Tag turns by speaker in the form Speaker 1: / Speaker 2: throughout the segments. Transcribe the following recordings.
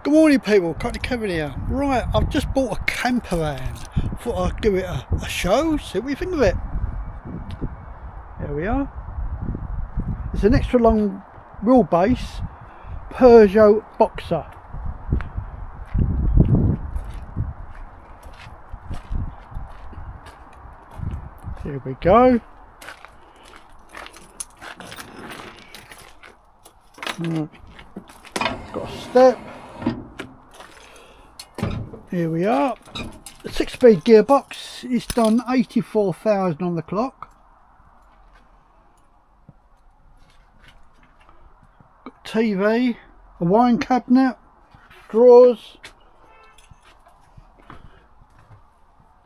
Speaker 1: Good morning people, Campervan here. Right, I've just bought a campervan. Thought I'd give it a show, see what you think of it. There we are. It's an extra long wheelbase Peugeot Boxer. Here we go. Right. Got a step. Here we are. The 6-speed gearbox. It's done 84,000 on the clock. Got TV, a wine cabinet, drawers,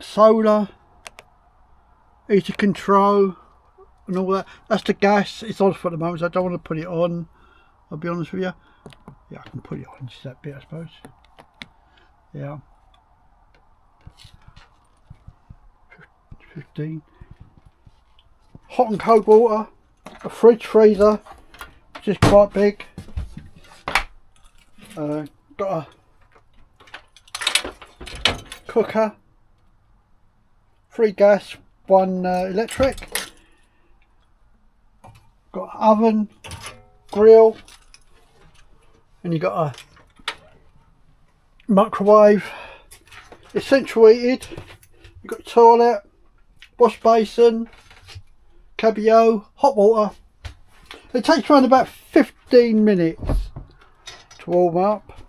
Speaker 1: solar, heater control and all that. That's the gas. It's on for the moment, so I don't want to put it on. I'll be honest with you. Yeah, I can put it on just that bit, I suppose. Yeah. 15. Hot and cold water. A fridge freezer, which is quite big. Got a cooker. 3 gas, 1 electric. Got an oven, grill, and you got a microwave. It's central heated. You've got a toilet, wash basin, cabiot, hot water. It takes around about 15 minutes to warm up,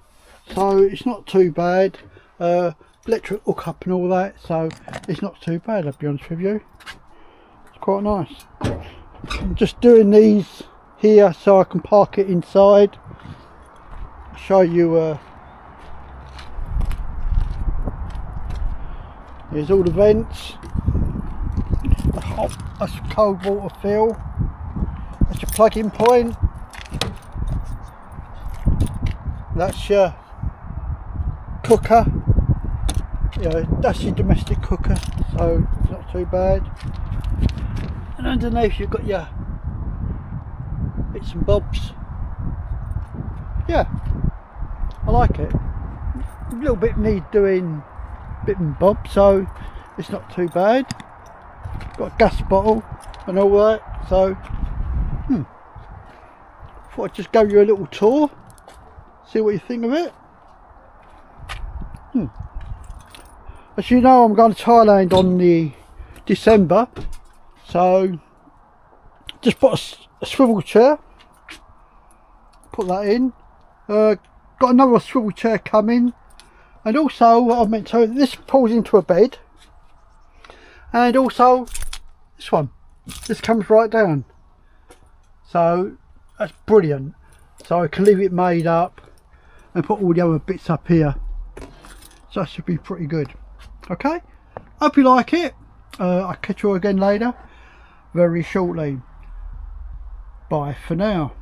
Speaker 1: so it's not too bad. Electric hookup and all that, so it's not too bad, I'll be honest with you. It's quite nice. I'm just doing these here so I can park it inside. I'll show you. Here's all the vents. That's cold water fill. That's your plug-in point. That's your cooker. Yeah, that's your domestic cooker, so it's not too bad. And underneath you've got your bits and bobs. Yeah, I like it. A little bit need doing bit and bob, so it's not too bad. Got a gas bottle and all that, so thought I'd just give you a little tour, see what you think of it. As you know, I'm going to Thailand on the December, so just put a swivel chair, put that in. Got another swivel chair coming, and also what I meant to, this pulls into a bed, and also this one, this comes right down, so that's brilliant. So I can leave it made up and put all the other bits up here, so that should be pretty good. Okay, hope you like it. I'll catch you again later, very shortly. Bye for now.